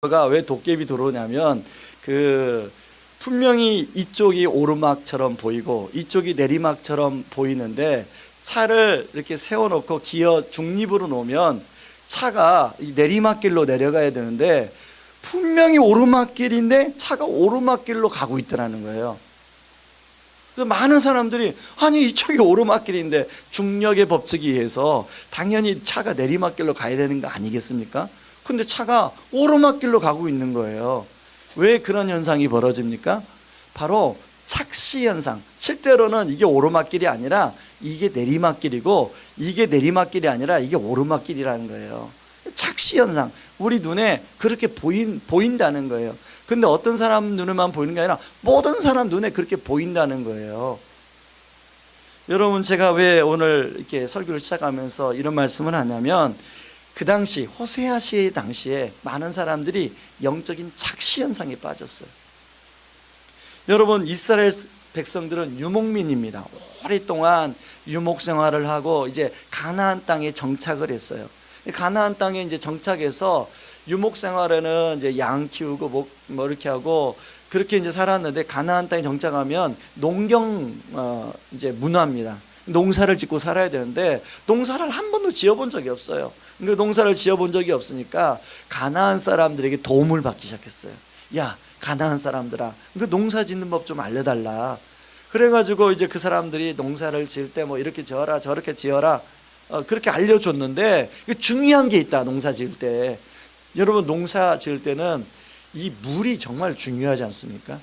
가 왜 도깨비 들어오냐면 분명히 이쪽이 오르막처럼 보이고 이쪽이 내리막처럼 보이는데 차를 이렇게 세워놓고 기어 중립으로 놓으면 차가 이 내리막길로 내려가야 되는데 분명히 오르막길인데 차가 오르막길로 가고 있더라는 거예요. 그래서 많은 사람들이 아니 이쪽이 오르막길인데 중력의 법칙에 의해서 당연히 차가 내리막길로 가야 되는 거 아니겠습니까? 근데 차가 오르막길로 가고 있는 거예요. 왜 그런 현상이 벌어집니까? 바로 착시 현상. 실제로는 이게 오르막길이 아니라 이게 내리막길이고 이게 내리막길이 아니라 이게 오르막길이라는 거예요. 착시 현상. 우리 눈에 그렇게 보인다는 거예요. 근데 어떤 사람 눈에만 보이는 게 아니라 모든 사람 눈에 그렇게 보인다는 거예요. 여러분, 제가 왜 오늘 이렇게 설교를 시작하면서 이런 말씀을 하냐면 그 당시 호세아 시의 당시에 많은 사람들이 영적인 착시 현상에 빠졌어요. 여러분, 이스라엘 백성들은 유목민입니다. 오랫동안 유목 생활을 하고 이제 가나안 땅에 정착을 했어요. 가나안 땅에 이제 정착해서 유목 생활에는 이제 양 키우고 뭐 이렇게 하고 그렇게 이제 살았는데 가나안 땅에 정착하면 농경 이제 문화입니다. 농사를 짓고 살아야 되는데 농사를 한 번도 지어본 적이 없어요. 그 농사를 지어본 적이 없으니까 가나안 사람들에게 도움을 받기 시작했어요. 야, 가나안 사람들아, 그 농사 짓는 법 좀 알려달라. 그래가지고 이제 그 사람들이 농사를 지을 때 뭐 이렇게 지어라 저렇게 지어라 그렇게 알려줬는데 중요한 게 있다. 농사 지을 때, 여러분, 농사 지을 때는 이 물이 정말 중요하지 않습니까?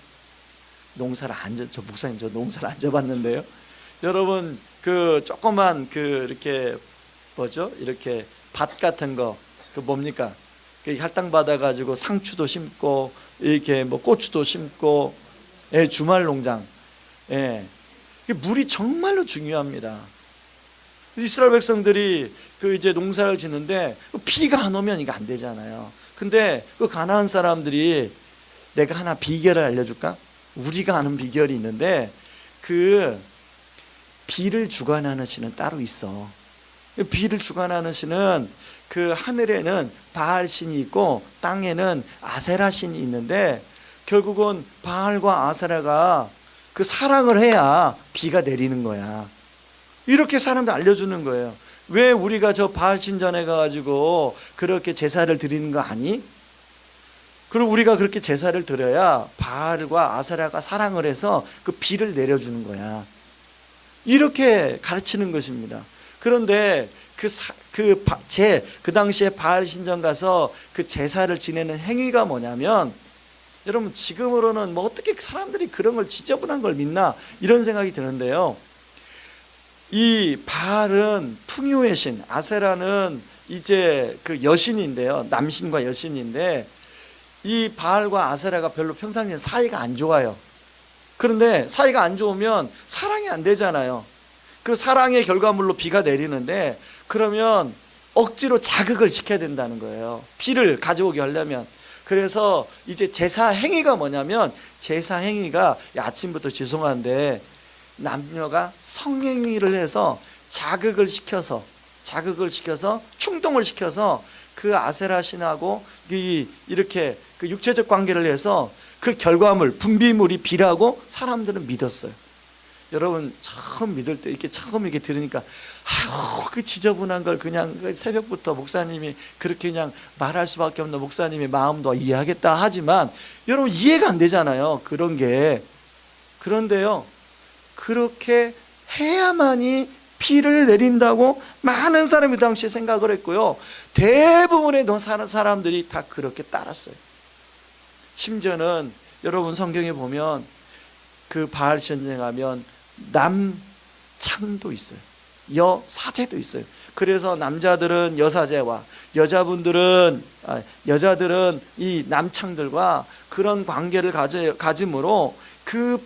저 목사님, 저 농사를 안 져봤는데요. 여러분, 그 조그만 이렇게 뭐죠? 이렇게 밭 같은 거, 뭡니까? 할당 받아가지고 상추도 심고 이렇게 뭐 고추도 심고, 주말 농장, 물이 정말로 중요합니다. 이스라엘 백성들이 이제 농사를 짓는데 비가 안 오면 이거 안 되잖아요. 근데 가나안 사람들이 내가 하나 비결을 알려줄까? 우리가 아는 비결이 있는데 비를 주관하는 신은 따로 있어. 비를 주관하는 신은 하늘에는 바알 신이 있고 땅에는 아세라 신이 있는데 결국은 바알과 아세라가 사랑을 해야 비가 내리는 거야. 이렇게 사람들 알려주는 거예요. 왜 우리가 저 바알 신전에 가가지고 그렇게 제사를 드리는 거 아니? 그리고 우리가 그렇게 제사를 드려야 바알과 아세라가 사랑을 해서 비를 내려주는 거야. 이렇게 가르치는 것입니다. 그런데 그 당시에 바알 신전 가서 제사를 지내는 행위가 뭐냐면, 여러분, 지금으로는 뭐 어떻게 사람들이 그런 걸 지저분한 걸 믿나 이런 생각이 드는데요. 이 바알은 풍요의 신, 아세라는 이제 여신인데요. 남신과 여신인데 이 바알과 아세라가 별로 평상시에 사이가 안 좋아요. 그런데 사이가 안 좋으면 사랑이 안 되잖아요. 사랑의 결과물로 비가 내리는데 그러면 억지로 자극을 시켜야 된다는 거예요. 비를 가져오게 하려면. 그래서 이제 제사 행위가 뭐냐면, 제사 행위가 아침부터 죄송한데 남녀가 성행위를 해서 자극을 시켜서 충동을 시켜서 아세라 신하고 이렇게 육체적 관계를 해서 결과물 분비물이 비라고 사람들은 믿었어요. 여러분, 처음 믿을 때 처음 이렇게 들으니까 지저분한 걸 그냥 새벽부터 목사님이 그렇게 그냥 말할 수밖에 없는 목사님의 마음도 이해하겠다 하지만 여러분, 이해가 안 되잖아요, 그런 게. 그런데요, 그렇게 해야만이 비를 내린다고 많은 사람이 그 당시에 생각을 했고요, 대부분의 사람들이 다 그렇게 따랐어요. 심지어는 여러분, 성경에 보면 바알 신전에 가면 남창도 있어요. 여사제도 있어요. 그래서 남자들은 여사제와 여자들은 이 남창들과 그런 관계를 가짐으로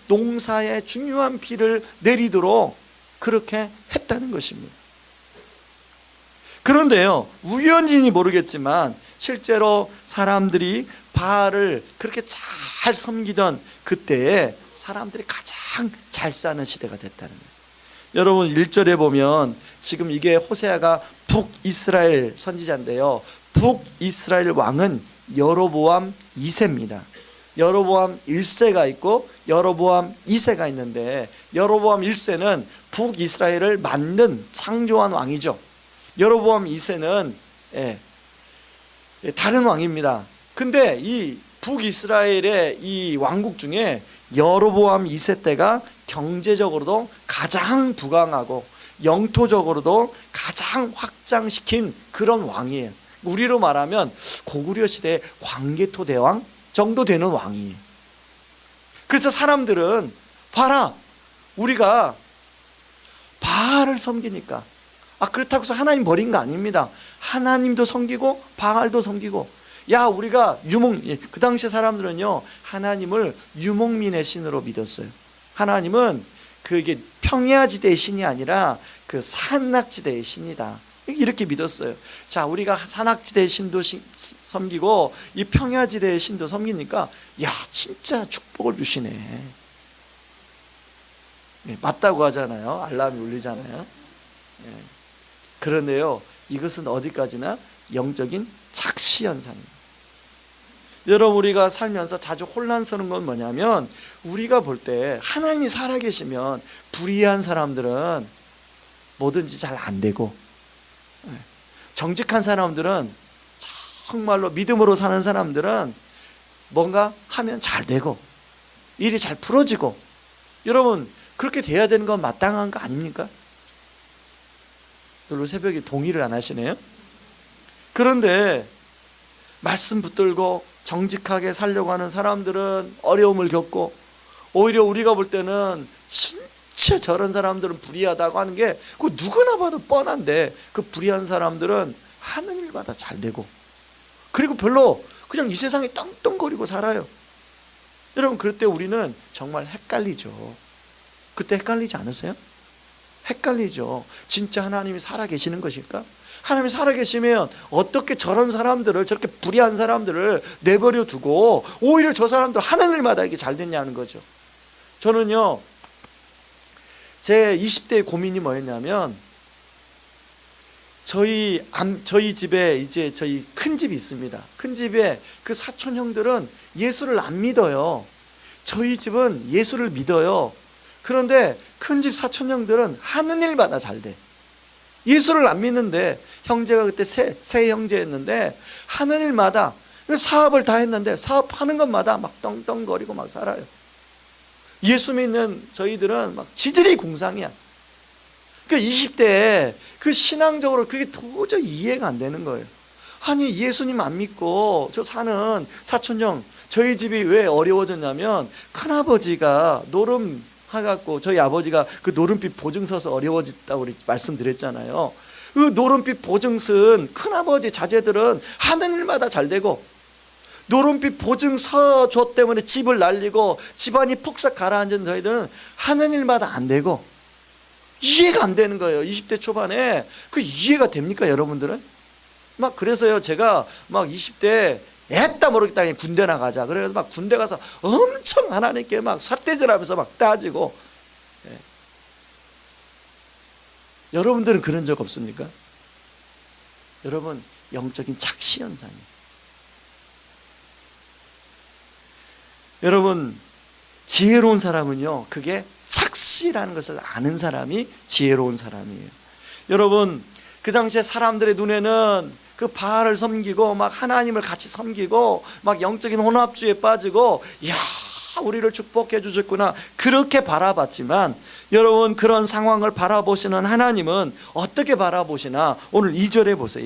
농사에 중요한 비를 내리도록 그렇게 했다는 것입니다. 그런데요, 우연인지 모르겠지만 실제로 사람들이 바알을 그렇게 잘 섬기던 그때에 사람들이 가장 잘 사는 시대가 됐다는 거예요. 여러분, 1절에 보면 지금 이게 호세아가 북이스라엘 선지자인데요, 북이스라엘 왕은 여로보암 2세입니다. 여로보암 1세가 있고 여로보암 2세가 있는데, 여로보암 1세는 북이스라엘을 만든 창조한 왕이죠. 여로보암 2세는 다른 왕입니다. 근데 이 북이스라엘의 이 왕국 중에 여로보암 2세 때가 경제적으로도 가장 부강하고 영토적으로도 가장 확장시킨 그런 왕이에요. 우리로 말하면 고구려 시대 광개토 대왕 정도 되는 왕이에요. 그래서 사람들은 봐라, 우리가 바알을 섬기니까, 그렇다고 해서 하나님 버린 거 아닙니다. 하나님도 섬기고 바알도 섬기고, 우리가 그 당시 사람들은요, 하나님을 유목민의 신으로 믿었어요. 하나님은 그게 평야지대의 신이 아니라 그 산낙지대의 신이다, 이렇게 믿었어요. 자, 우리가 산낙지대의 신도 섬기고 이 평야지대의 신도 섬기니까 진짜 축복을 주시네. 맞다고 하잖아요. 알람이 울리잖아요. 그런데요, 이것은 어디까지나 영적인 착시현상입니다. 여러분, 우리가 살면서 자주 혼란스러운 건 뭐냐면, 우리가 볼 때 하나님이 살아계시면 불의한 사람들은 뭐든지 잘 안 되고, 정직한 사람들은, 정말로 믿음으로 사는 사람들은 뭔가 하면 잘 되고 일이 잘 풀어지고, 여러분 그렇게 돼야 되는 건 마땅한 거 아닙니까? 별로 새벽에 동의를 안 하시네요. 그런데 말씀 붙들고 정직하게 살려고 하는 사람들은 어려움을 겪고, 오히려 우리가 볼 때는 진짜 저런 사람들은 불의하다고 하는 게 그 누구나 봐도 뻔한데, 그 불의한 사람들은 하는 일마다 잘 되고, 그리고 별로 그냥 이 세상에 떵떵거리고 살아요. 여러분, 그럴 때 우리는 정말 헷갈리죠. 그때 헷갈리지 않으세요? 헷갈리죠. 진짜 하나님이 살아계시는 것일까? 하나님이 살아계시면 어떻게 저런 사람들을, 저렇게 불의한 사람들을 내버려 두고 오히려 저 사람들 하는 일마다 이게 잘 됐냐는 거죠. 저는요, 제 20대의 고민이 뭐였냐면, 저희 집에 이제 저희 큰 집이 있습니다. 큰 집에 그 사촌 형들은 예수를 안 믿어요. 저희 집은 예수를 믿어요. 그런데 큰 집 사촌 형들은 하는 일마다 잘 돼. 예수를 안 믿는데, 형제가 그때 세 형제였는데 하는 일마다 사업을 다 했는데 사업하는 것마다 막 떵떵거리고 막 살아요. 예수 믿는 저희들은 막 지들이 궁상이야. 그 20대에 그 신앙적으로 그게 도저히 이해가 안 되는 거예요. 아니, 예수님 안 믿고 저 사는 사촌형, 저희 집이 왜 어려워졌냐면, 큰아버지가 노름 해갖고, 저희 아버지가 그 노름빚 보증 서서 어려워졌다고 말씀드렸잖아요. 그 노름빚 보증 쓴 큰아버지 자제들은 하는 일마다 잘 되고, 노름빚 보증 서줘 때문에 집을 날리고 집안이 폭삭 가라앉은 저희들은 하는 일마다 안 되고, 이해가 안 되는 거예요. 20대 초반에 그 이해가 됩니까, 여러분들은? 막 그래서요, 제가 막 20대 애따 모르겠다, 그냥 군대 나가자. 그래서 막 군대 가서 엄청 하나님께 막 삿대질하면서 막 따지고. 여러분들은 그런 적 없습니까? 여러분, 영적인 착시 현상이에요. 여러분, 지혜로운 사람은요, 그게 착시라는 것을 아는 사람이 지혜로운 사람이에요. 여러분, 그 당시에 사람들의 눈에는 그 바알을 섬기고 막 하나님을 같이 섬기고 막 영적인 혼합주의에 빠지고, 이야, 우리를 축복해 주셨구나, 그렇게 바라봤지만, 여러분, 그런 상황을 바라보시는 하나님은 어떻게 바라보시나? 오늘 2절에 보세요.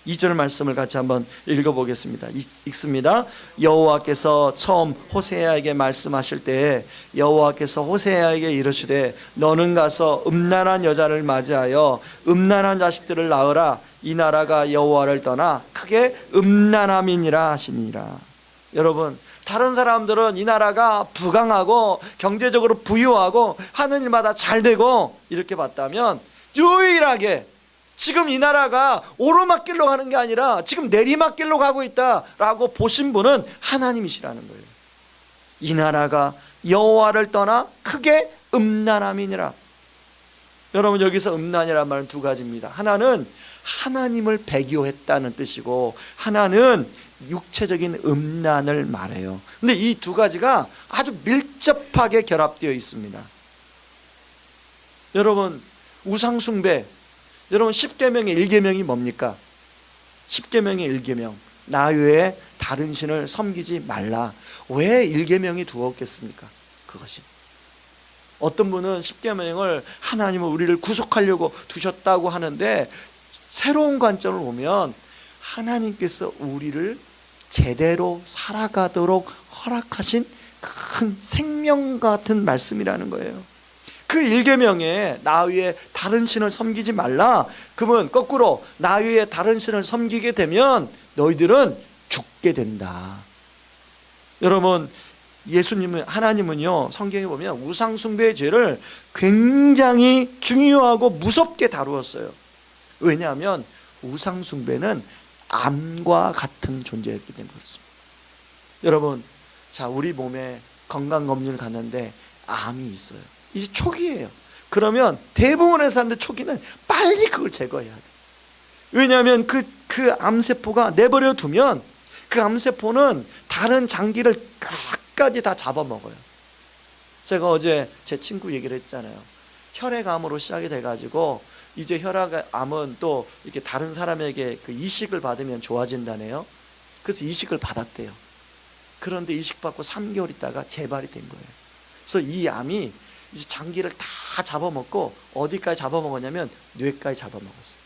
2절 말씀을 같이 한번 읽어보겠습니다. 읽습니다. 여호와께서 처음 호세아에게 말씀하실 때, 여호와께서 호세아에게 이르시되, 너는 가서 음란한 여자를 맞이하여 음란한 자식들을 낳으라. 이 나라가 여호와를 떠나 크게 음란함이니라 하시니라. 여러분, 다른 사람들은 이 나라가 부강하고 경제적으로 부유하고 하는 일마다 잘 되고 이렇게 봤다면, 유일하게 지금 이 나라가 오르막길로 가는 게 아니라 지금 내리막길로 가고 있다라고 보신 분은 하나님이시라는 거예요. 이 나라가 여호와를 떠나 크게 음란함이니라. 여러분, 여기서 음란이라는 말은 두 가지입니다. 하나는 하나님을 배교했다는 뜻이고, 하나는 육체적인 음란을 말해요. 근데 이 두 가지가 아주 밀접하게 결합되어 있습니다. 여러분, 우상숭배, 여러분 10계명의 1계명이 뭡니까? 10계명의 1계명, 나 외에 다른 신을 섬기지 말라. 왜 1계명이 두었겠습니까? 그것이 어떤 분은 10계명을 하나님은 우리를 구속하려고 두셨다고 하는데, 새로운 관점을 보면 하나님께서 우리를 제대로 살아가도록 허락하신 큰 생명 같은 말씀이라는 거예요. 그 1계명에 나 위에 다른 신을 섬기지 말라. 그러면 거꾸로 나 위에 다른 신을 섬기게 되면 너희들은 죽게 된다. 여러분, 예수님은, 하나님은요, 성경에 보면 우상숭배의 죄를 굉장히 중요하고 무섭게 다루었어요. 왜냐하면 우상숭배는 암과 같은 존재였기 때문에 그렇습니다. 여러분, 자, 우리 몸에 건강검진을 갔는데 암이 있어요. 이제 초기예요. 그러면 대부분의 사람들 초기는 빨리 그걸 제거해야 돼요. 왜냐하면 그 암세포가 내버려 두면 그 암세포는 다른 장기를 끝까지 다 잡아먹어요. 제가 어제 제 친구 얘기를 했잖아요. 혈액암으로 시작이 돼가지고 이제 혈액암은 또 이렇게 다른 사람에게 그 이식을 받으면 좋아진다네요. 그래서 이식을 받았대요. 그런데 이식 받고 3개월 있다가 재발이 된 거예요. 그래서 이 암이 이제 장기를 다 잡아먹고 어디까지 잡아먹었냐면 뇌까지 잡아먹었어요.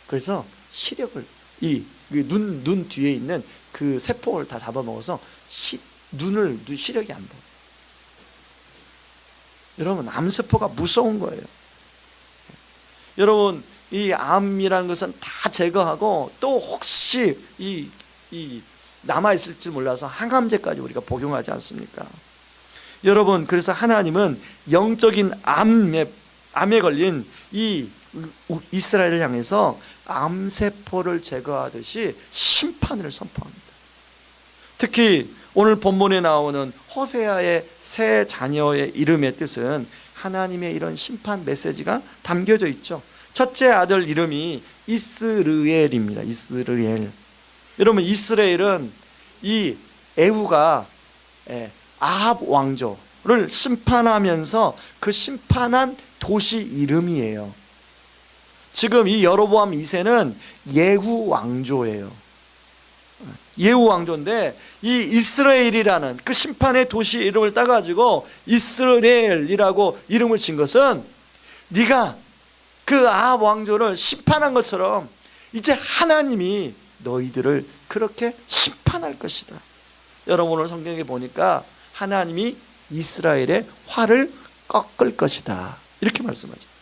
그래서 시력을 눈 뒤에 있는 그 세포를 다 잡아먹어서 시력이 안 보여. 여러분, 암세포가 무서운 거예요. 여러분, 이 암이라는 것은 다 제거하고 또 혹시 남아있을지 몰라서 항암제까지 우리가 복용하지 않습니까? 여러분, 그래서 하나님은 영적인 암에 걸린 이 이스라엘을 향해서 암세포를 제거하듯이 심판을 선포합니다. 특히 오늘 본문에 나오는 호세아의 세 자녀의 이름의 뜻은 하나님의 이런 심판 메시지가 담겨져 있죠. 첫째 아들 이름이 이스르엘입니다. 이스르엘. 여러분, 이스라엘은 이 에후가 아합 왕조를 심판하면서 그 심판한 도시 이름이에요. 지금 이 여로보암 2세는 예후 왕조예요. 예후 왕조인데 이 이스라엘이라는 그 심판의 도시 이름을 따가지고 이스라엘이라고 이름을 진 것은 네가 그 아합 왕조를 심판한 것처럼 이제 하나님이 너희들을 그렇게 심판할 것이다. 여러분, 오늘 성경에 보니까 하나님이 이스라엘의 화를 꺾을 것이다, 이렇게 말씀하죠.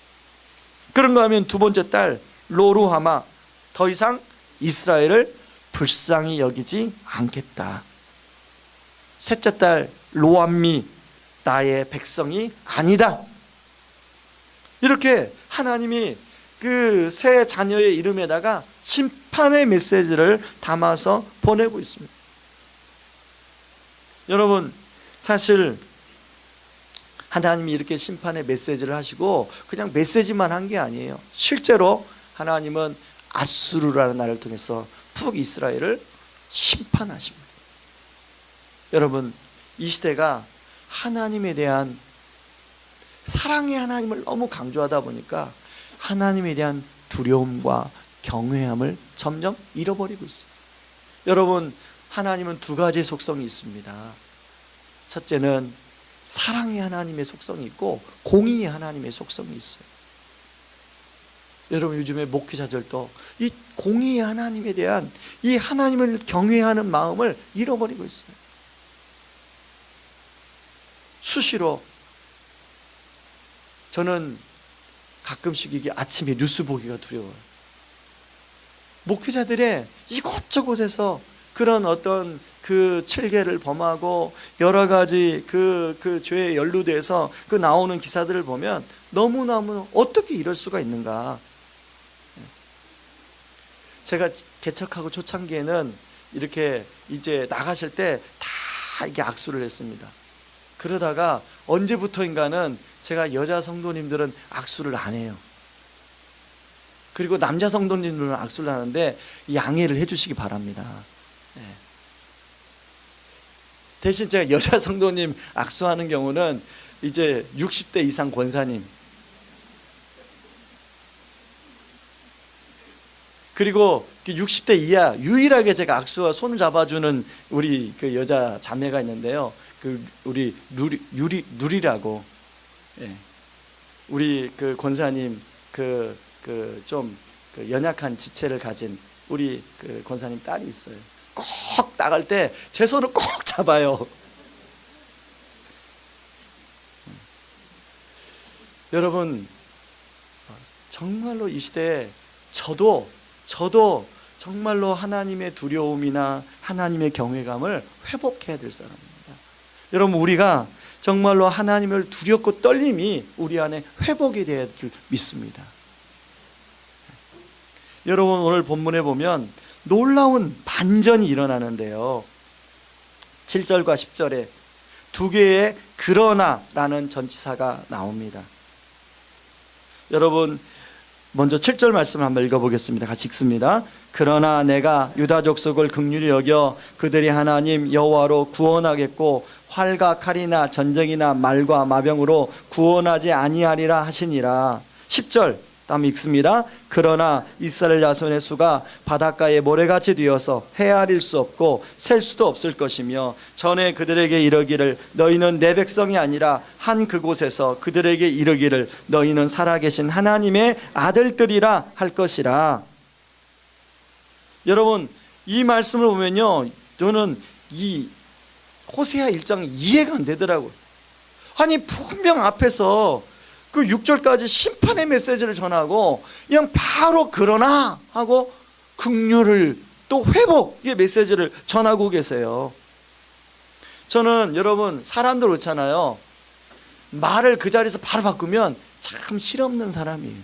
그런가 하면 두 번째 딸 로루하마, 더 이상 이스라엘을 불쌍히 여기지 않겠다. 셋째 딸 로암미, 나의 백성이 아니다. 이렇게 하나님이 그 세 자녀의 이름에다가 심판의 메시지를 담아서 보내고 있습니다. 여러분, 사실 하나님이 이렇게 심판의 메시지를 하시고 그냥 메시지만 한 게 아니에요. 실제로 하나님은 아수르라는 나라를 통해서 푹 이스라엘을 심판하십니다. 여러분, 이 시대가 하나님에 대한 사랑의 하나님을 너무 강조하다 보니까 하나님에 대한 두려움과 경외함을 점점 잃어버리고 있어요. 여러분, 하나님은 두 가지 속성이 있습니다. 첫째는 사랑의 하나님의 속성이 있고 공의의 하나님의 속성이 있어요. 여러분, 요즘에 목회자들도 이 공의의 하나님에 대한 이 하나님을 경외하는 마음을 잃어버리고 있어요. 수시로 저는 가끔씩 이게 아침에 뉴스 보기가 두려워요. 목회자들의 이곳저곳에서 그런 어떤 그 칠계를 범하고 여러 가지 그 죄에 연루돼서 그 나오는 기사들을 보면 너무너무 어떻게 이럴 수가 있는가. 제가 개척하고 초창기에는 이렇게 이제 나가실 때 다 이게 악수를 했습니다. 그러다가 언제부터인가는 제가 여자 성도님들은 악수를 안 해요. 그리고 남자 성도님들은 악수를 하는데 양해를 해주시기 바랍니다. 대신 제가 여자 성도님 악수하는 경우는 이제 60대 이상 권사님, 그리고 60대 이하 유일하게 제가 악수와 손을 잡아주는 우리 그 여자 자매가 있는데요. 그 우리 누리라고, 예. 우리 그 권사님 좀 연약한 지체를 가진 우리 그 권사님 딸이 있어요. 꼭 나갈 때 제 손을 꼭 잡아요. 여러분, 정말로 이 시대에 저도 정말로 하나님의 두려움이나 하나님의 경외감을 회복해야 될 사람입니다. 여러분, 우리가 정말로 하나님을 두렵고 떨림이 우리 안에 회복이 되어야 될 줄 믿습니다. 여러분, 오늘 본문에 보면 놀라운 반전이 일어나는데요. 7절과 10절에 두 개의 그러나라는 전치사가 나옵니다. 여러분, 먼저 7절 말씀을 한번 읽어보겠습니다. 같이 읽습니다. 그러나 내가 유다 족속을 긍휼히 여겨 그들이 하나님 여호와로 구원하겠고 활과 칼이나 전쟁이나 말과 마병으로 구원하지 아니하리라 하시니라. 10절 다음 읽습니다. 그러나 이스라엘 자손의 수가 바닷가에 모래같이 되어서 헤아릴 수 없고 셀 수도 없을 것이며 전에 그들에게 이르기를 너희는 내 백성이 아니라 한 그곳에서 그들에게 이르기를 너희는 살아계신 하나님의 아들들이라 할 것이라. 여러분, 이 말씀을 보면요, 저는 이 호세아 1장이 이해가 안 되더라고요. 아니, 분명 앞에서 그 6절까지 심판의 메시지를 전하고 그냥 바로 그러나 하고 긍휼을 또 회복의 메시지를 전하고 계세요. 저는 여러분, 사람들 그렇잖아요. 말을 그 자리에서 바로 바꾸면 참 실없는 사람이에요.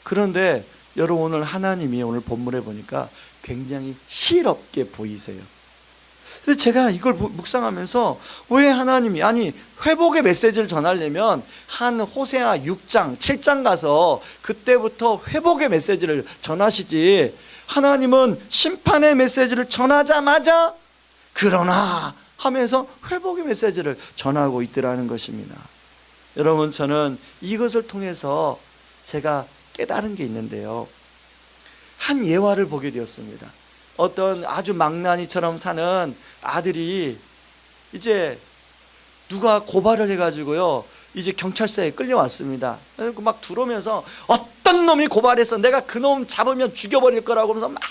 그런데 여러분, 오늘 하나님이 오늘 본문에 보니까 굉장히 실없게 보이세요. 그래서 제가 이걸 묵상하면서 왜 하나님이, 아니 회복의 메시지를 전하려면 한 호세아 6장 7장 가서 그때부터 회복의 메시지를 전하시지, 하나님은 심판의 메시지를 전하자마자 그러나 하면서 회복의 메시지를 전하고 있더라는 것입니다. 여러분, 저는 이것을 통해서 제가 깨달은 게 있는데요, 한 예화를 보게 되었습니다. 어떤 아주 망나니처럼 사는 아들이 이제 누가 고발을 해가지고요, 이제 경찰서에 끌려왔습니다. 막 들어오면서 어떤 놈이 고발해서 내가 그 놈 잡으면 죽여버릴 거라고 하면서 막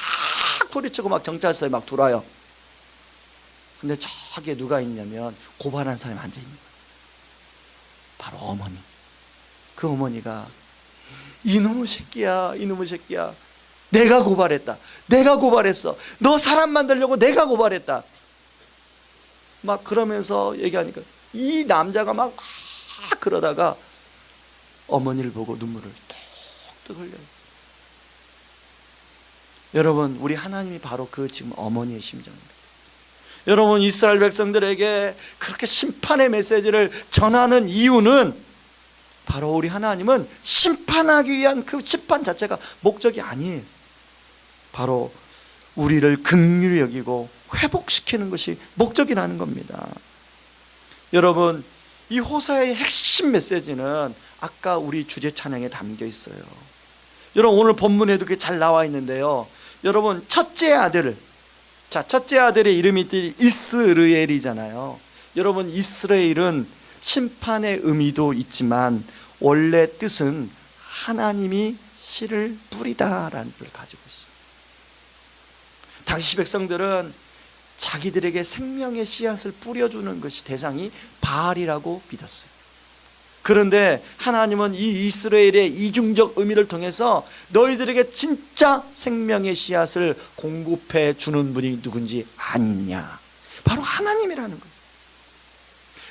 소리치고 막 경찰서에 막 들어와요. 근데 저기에 누가 있냐면 고발한 사람이 앉아있는 거예요. 바로 어머니. 그 어머니가 이놈의 새끼야, 이놈의 새끼야, 내가 고발했다, 내가 고발했어, 너 사람 만들려고 내가 고발했다, 막 그러면서 얘기하니까 이 남자가 막 그러다가 어머니를 보고 눈물을 뚝뚝 흘려요. 여러분, 우리 하나님이 바로 그 지금 어머니의 심정입니다. 여러분, 이스라엘 백성들에게 그렇게 심판의 메시지를 전하는 이유는 바로 우리 하나님은 심판하기 위한 그 심판 자체가 목적이 아니에요. 바로 우리를 긍휼히 여기고 회복시키는 것이 목적이라는 겁니다. 여러분, 이 호사의 핵심 메시지는 아까 우리 주제 찬양에 담겨 있어요. 여러분, 오늘 본문에도 그게 잘 나와 있는데요, 여러분, 첫째 아들의 이름이 이스르엘이잖아요. 여러분, 이스라엘은 심판의 의미도 있지만 원래 뜻은 하나님이 씨를 뿌리다라는 뜻을 가지고 있어요. 당시 백성들은 자기들에게 생명의 씨앗을 뿌려주는 것이 대상이 바알이라고 믿었어요. 그런데 하나님은 이 이스라엘의 이중적 의미를 통해서 너희들에게 진짜 생명의 she 공급해 주는 분이 누군지 아니냐, 바로 하나님이라는 거예요.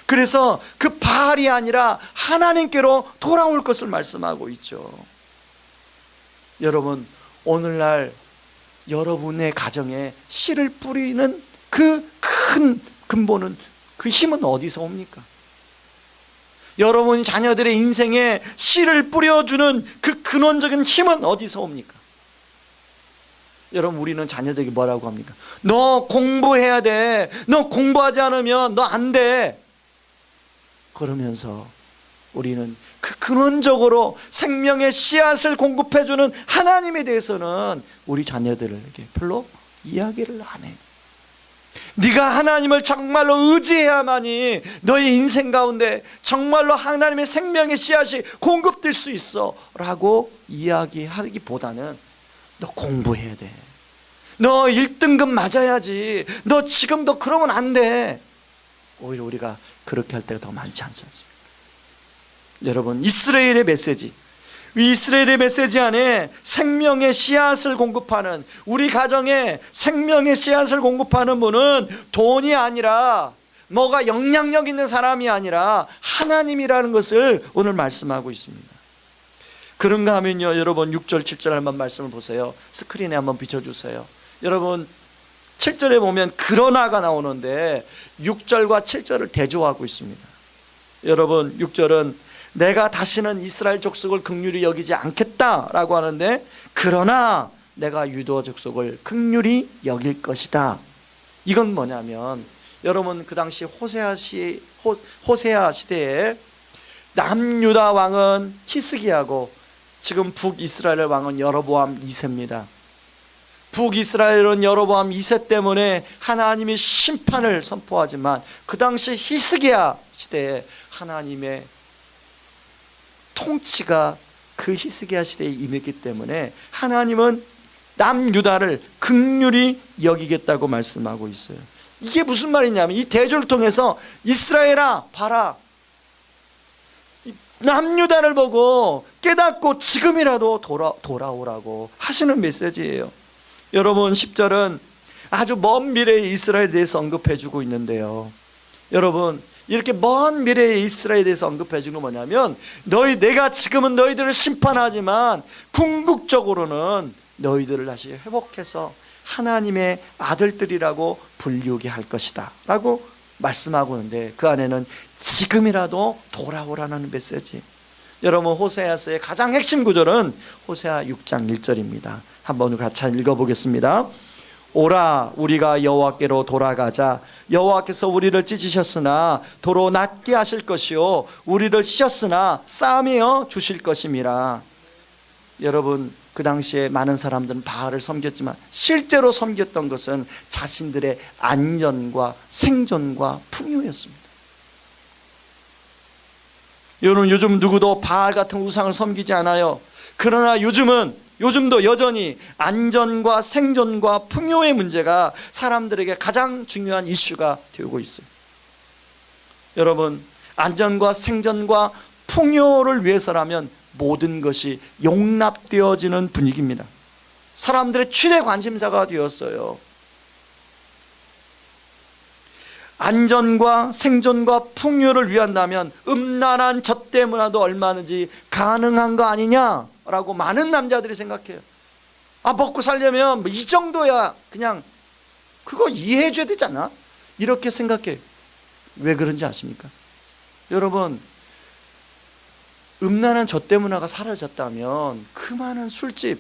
그래서 그 바알이 아니라 하나님께로 돌아올 것을 말씀하고 있죠. 여러분, 오늘날 여러분의 가정에 씨를 뿌리는 그 큰 근본은, 그 힘은 어디서 옵니까? 여러분 자녀들의 인생에 씨를 뿌려주는 그 근원적인 힘은 어디서 옵니까? 여러분, 우리는 자녀들에게 뭐라고 합니까? 너 공부해야 돼. 너 공부하지 않으면 너 안 돼. 그러면서 우리는 그 근원적으로 생명의 씨앗을 공급해주는 하나님에 대해서는 우리 자녀들에게 별로 이야기를 안 해. 네가 하나님을 정말로 의지해야만이 너의 인생 가운데 정말로 하나님의 생명의 씨앗이 공급될 수 있어 라고 이야기하기보다는 너 공부해야 돼. 너 1등급 맞아야지. 너 지금 너 그러면 안 돼. 오히려 우리가 그렇게 할 때가 더 많지 않습니까? 여러분, 이스라엘의 메시지, 이 이스라엘의 메시지 안에 생명의 씨앗을 공급하는, 우리 가정에 생명의 씨앗을 공급하는 분은 돈이 아니라, 뭐가 영향력 있는 사람이 아니라 하나님이라는 것을 오늘 말씀하고 있습니다. 그런가 하면요, 여러분 6절 7절 한번 말씀을 보세요. 스크린에 한번 비춰주세요. 여러분 7절에 보면 그러나가 나오는데 6절과 7절을 대조하고 있습니다. 여러분 6절은 내가 다시는 이스라엘 족속을 긍휼히 여기지 않겠다라고 하는데, 그러나 내가 유다 족속을 긍휼히 여길 것이다. 이건 뭐냐면, 여러분 그 당시 호세아 시대에 남유다 왕은 히스기야고 지금 북이스라엘 왕은 여로보암 2세입니다. 북이스라엘은 여로보암 2세 때문에 하나님이 심판을 선포하지만, 그 당시 히스기야 시대에 하나님의 통치가 그 히스기야 시대에 임했기 때문에 하나님은 남유다를 긍휼히 여기겠다고 말씀하고 있어요. 이게 무슨 말이냐면, 이 대조를 통해서 이스라엘아 봐라, 남유다를 보고 깨닫고 지금이라도 돌아오라고 하시는 메시지예요. 여러분 10절은 아주 먼 미래의 이스라엘에 대해서 언급해주고 있는데요, 여러분 이렇게 먼 미래의 이스라엘에 대해서 언급해주는 건 뭐냐면, 내가 지금은 너희들을 심판하지만 궁극적으로는 너희들을 다시 회복해서 하나님의 아들들이라고 불리우게 할 것이다 라고 말씀하고 있는데, 그 안에는 지금이라도 돌아오라는 메시지. 여러분 호세아서의 가장 핵심 구절은 호세아 6장 1절입니다. 한번 같이 읽어보겠습니다. 오라, 우리가 여호와께로 돌아가자. 여호와께서 우리를 찢으셨으나 도로 낫게 하실 것이요 우리를 찢었으나 싸매어 주실 것임이라. 여러분 그 당시에 많은 사람들은 바알을 섬겼지만 실제로 섬겼던 것은 자신들의 안전과 생존과 풍요였습니다. 여러분 요즘 누구도 바알 같은 우상을 섬기지 않아요. 그러나 요즘도 여전히 안전과 생존과 풍요의 문제가 사람들에게 가장 중요한 이슈가 되고 있어요. 여러분 안전과 생존과 풍요를 위해서라면 모든 것이 용납되어지는 분위기입니다. 사람들의 최대 관심사가 되었어요. 안전과 생존과 풍요를 위한다면 음란한 젖대 문화도 얼마든지 가능한 거 아니냐라고 많은 남자들이 생각해요. 먹고 살려면 이 정도야 그냥 그거 이해해 줘야 되잖아, 이렇게 생각해요. 왜 그런지 아십니까? 여러분 음란한 젖대 문화가 사라졌다면 그 많은 술집,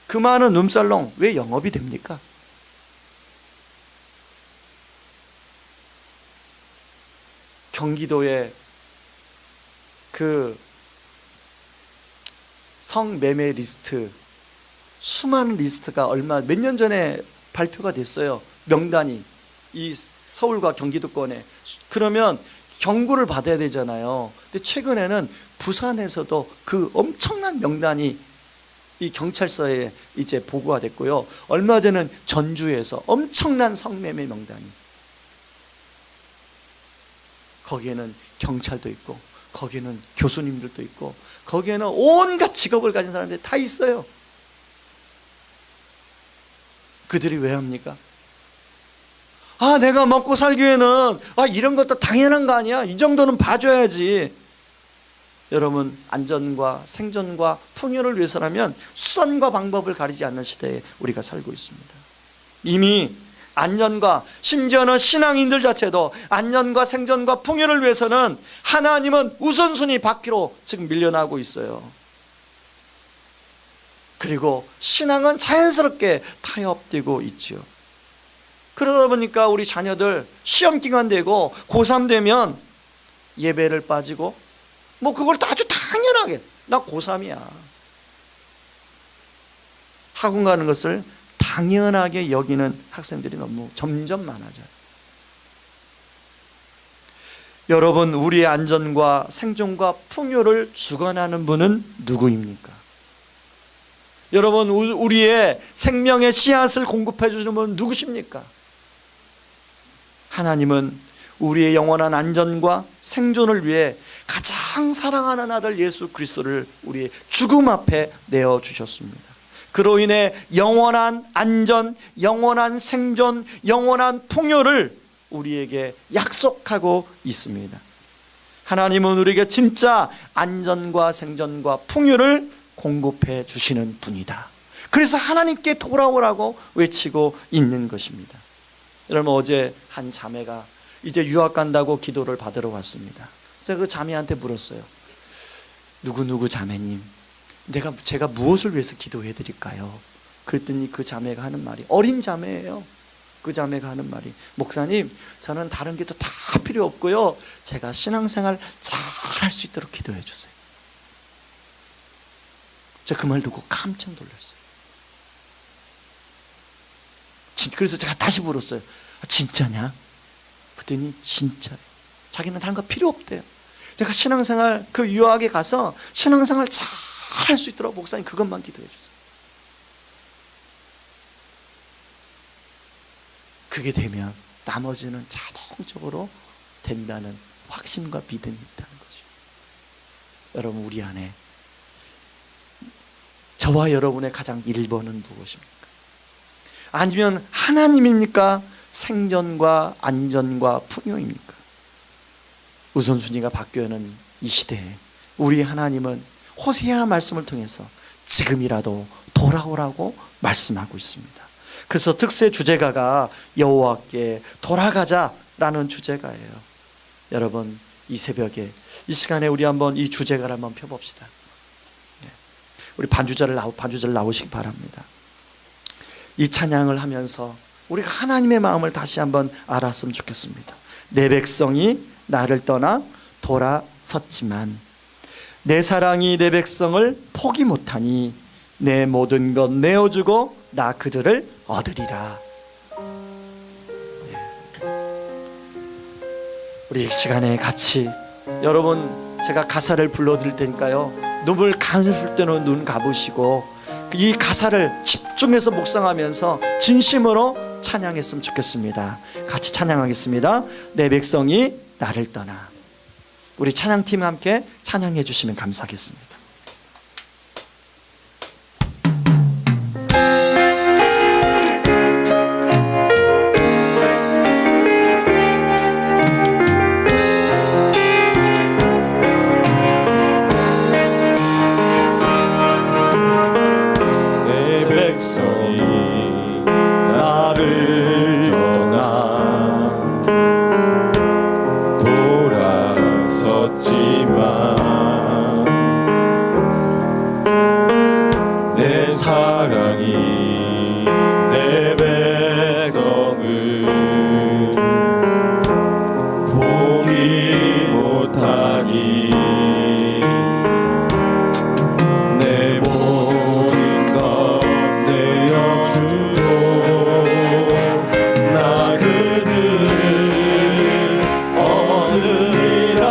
그 많은 룸살롱 왜 영업이 됩니까? 경기도에 그 성매매 리스트, 수많은 리스트가 몇 년 전에 발표가 됐어요. 명단이 이 서울과 경기도권에. 그러면 경고를 받아야 되잖아요. 근데 최근에는 부산에서도 그 엄청난 명단이 이 경찰서에 이제 보고가 됐고요. 얼마 전에는 전주에서 엄청난 성매매 명단이. 거기에는 경찰도 있고 거기에는 교수님들도 있고 거기에는 온갖 직업을 가진 사람들이 다 있어요. 그들이 왜 합니까? 내가 먹고 살기 위해는 이런 것도 당연한 거 아니야? 이 정도는 봐줘야지. 여러분 안전과 생존과 풍요를 위해서라면 수단과 방법을 가리지 않는 시대에 우리가 살고 있습니다. 이미 안전과, 심지어는 신앙인들 자체도 안전과 생존과 풍요를 위해서는 하나님은 우선순위 바퀴로 지금 밀려나고 있어요. 그리고 신앙은 자연스럽게 타협되고 있지요. 그러다 보니까 우리 자녀들 시험 기간 되고 고3 되면 예배를 빠지고 뭐 그걸 아주 당연하게 나 고3이야 학원 가는 것을 당연하게 여기는 학생들이 너무 점점 많아져요. 여러분, 우리의 안전과 생존과 풍요를 주관하는 분은 누구입니까? 여러분, 우리의 생명의 씨앗을 공급해 주는 분은 누구십니까? 하나님은 우리의 영원한 안전과 생존을 위해 가장 사랑하는 아들 예수 그리스도를 우리의 죽음 앞에 내어주셨습니다. 그로 인해 영원한 안전, 영원한 생존, 영원한 풍요를 우리에게 약속하고 있습니다. 하나님은 우리에게 진짜 안전과 생존과 풍요를 공급해 주시는 분이다. 그래서 하나님께 돌아오라고 외치고 있는 것입니다. 여러분, 어제 한 자매가 이제 유학 간다고 기도를 받으러 왔습니다. 제가 그 자매한테 물었어요. 누구누구 자매님, 제가 무엇을 위해서 기도해 드릴까요? 그랬더니 그 자매가 하는 말이, 어린 자매예요. 그 자매가 하는 말이, 목사님, 저는 다른 기도 다 필요 없고요, 제가 신앙생활 잘 할 수 있도록 기도해 주세요. 제가 그 말 듣고 깜짝 놀랐어요. 그래서 제가 다시 물었어요. 진짜냐? 그랬더니 진짜래요. 자기는 다른 거 필요 없대요. 제가 신앙생활, 그 유학에 가서 신앙생활 잘 할 수 있도록 목사님 그것만 기도해 주세요. 그게 되면 나머지는 자동적으로 된다는 확신과 믿음이 있다는 거죠. 여러분, 우리 안에 저와 여러분의 가장 1번은 무엇입니까? 아니면 하나님입니까? 생존과 안전과 풍요입니까? 우선순위가 바뀌어는 이 시대에 우리 하나님은 호세아 말씀을 통해서 지금이라도 돌아오라고 말씀하고 있습니다. 그래서 특세 주제가가 여호와께 돌아가자라는 주제가예요. 여러분, 이 새벽에 이 시간에 우리 한번 이 주제가를 한번 펴봅시다. 우리 반주자를 나오시기 바랍니다. 이 찬양을 하면서 우리가 하나님의 마음을 다시 한번 알았으면 좋겠습니다. 내 백성이 나를 떠나 돌아섰지만 내 사랑이 내 백성을 포기 못하니 내 모든 것 내어주고 나 그들을 얻으리라. 우리 이 시간에 같이, 여러분, 제가 가사를 불러드릴 테니까요, 눈을 감을 때는 눈 감으시고 이 가사를 집중해서 묵상하면서 진심으로 찬양했으면 좋겠습니다. 같이 찬양하겠습니다. 내 백성이 나를 떠나. 우리 찬양팀 함께 찬양해 주시면 감사하겠습니다. 내 백성이 나를 떠나 돌아섰지만 내 사랑이 내 백성을 포기 못하니 내 모든 것 내어주고 나 그들을 얻으리라.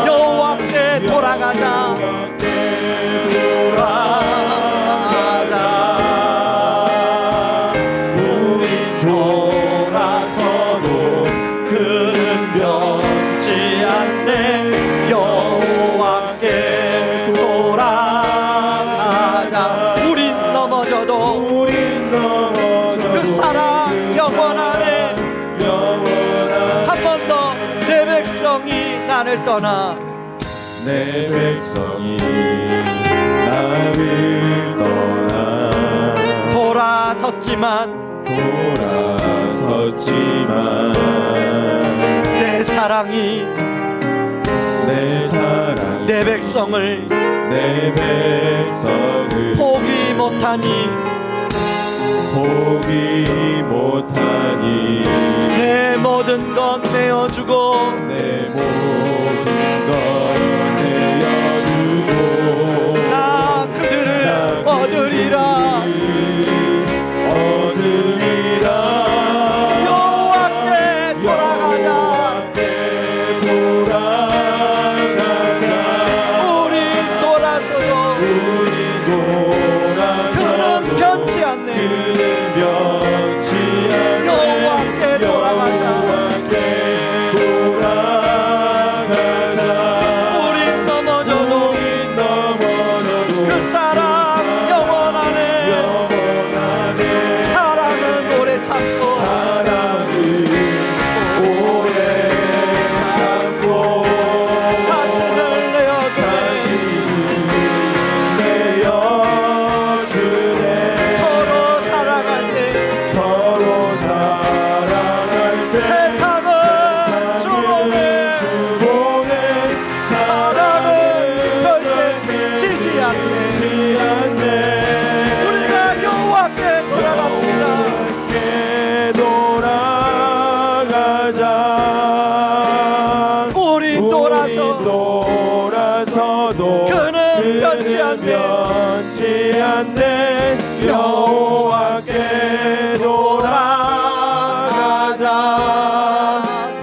여호와께 돌아가자. 우린 돌아서도 그는 변치 않네. 여호와께 돌아가자. 우린 넘어져도 그 사랑 영원하네. 한 번 더, 내 백성이 나를 떠나 내 백성이 나를 떠나 돌아섰지만 내 사랑이 내 사랑이 내 백성을 내 내 백성을 포기 못하니 포기 못하니 내 모든 것 내어주고 내 모든 것 내어주고 나 그들을 얻으리라. 얻으리라 여호와께 돌아가자. 여호와께 돌아가자 우리 돌아서요. 우리 돌아서도 그는 변치 않네. 그는 변치 않네 여호와께 돌아가자. 여호와께 돌아가자 우린 넘어져도 우린 넘어져도 그 사랑 영원하네. 영원하네 사랑은 오래 참고 사랑은 오래 참고 자신을 내어주네. 내어주네 서로 사랑할 때 서로 사랑할 때 세상은 주목해. 주보내 사랑은 절대 지지 않네. 우리가 여호와께 돌아갑시다. 돌아가자 우리 돌아서도 그는 변치 않네. 변치 않네 여호와께 돌아가자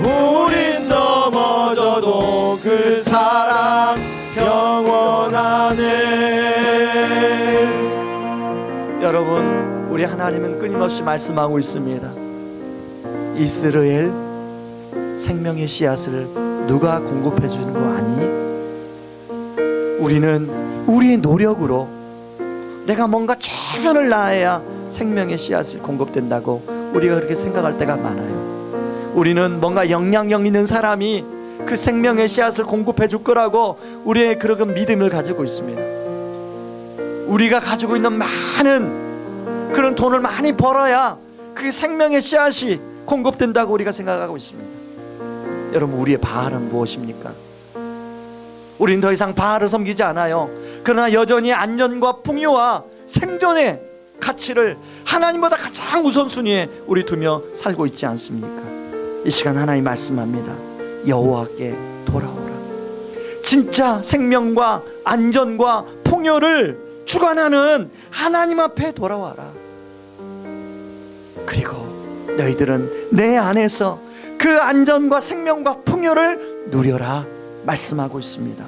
우린 넘어져도 그 사랑 영원하네. 여러분, 우리 하나님은 끊임없이 말씀하고 있습니다. 이스라엘 생명의 씨앗을 누가 공급해 주는 거 아니? 우리는 우리의 노력으로 내가 뭔가 최선을 다해야 생명의 씨앗을 공급된다고 우리가 그렇게 생각할 때가 많아요. 우리는 뭔가 영향력 있는 사람이 그 생명의 씨앗을 공급해 줄 거라고 우리의 그런 믿음을 가지고 있습니다. 우리가 가지고 있는 많은 그런 돈을 많이 벌어야 그게 생명의 씨앗이 공급된다고 우리가 생각하고 있습니다. 여러분, 우리의 바알은 무엇입니까? 우리는 더 이상 바알을 섬기지 않아요. 그러나 여전히 안전과 풍요와 생존의 가치를 하나님보다 가장 우선순위에 우리 두며 살고 있지 않습니까? 이 시간 하나님 말씀합니다. 여호와께 돌아오라. 진짜 생명과 안전과 풍요를 주관하는 하나님 앞에 돌아와라. 그리고 너희들은 내 안에서 그 안전과 생명과 풍요를 누려라 말씀하고 있습니다.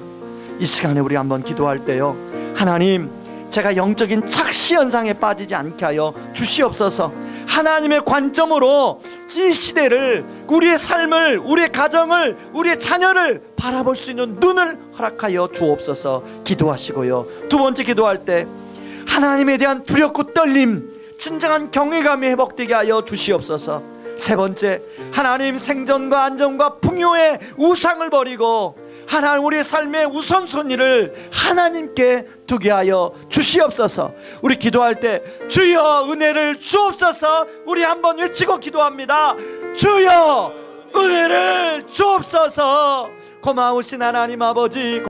이 시간에 우리 한번 기도할 때요, 하나님, 제가 영적인 착시 현상에 빠지지 않게 하여 주시옵소서. 하나님의 관점으로 이 시대를, 우리의 삶을, 우리의 가정을, 우리의 자녀를 바라볼 수 있는 눈을 허락하여 주옵소서. 기도하시고요, 두 번째 기도할 때 하나님에 대한 두렵고 떨림, 진정한 경외감이 회복되게 하여 주시옵소서. 세 번째, 하나님 생존과 안전과 풍요의 우상을 버리고 하나님 우리의 삶의 우선순위를 하나님께 두게 하여 주시옵소서. 우리 기도할 때 주여 은혜를 주옵소서. 우리 한번 외치고 기도합니다. 주여 은혜를 주옵소서. 고마우신 하나님 아버지,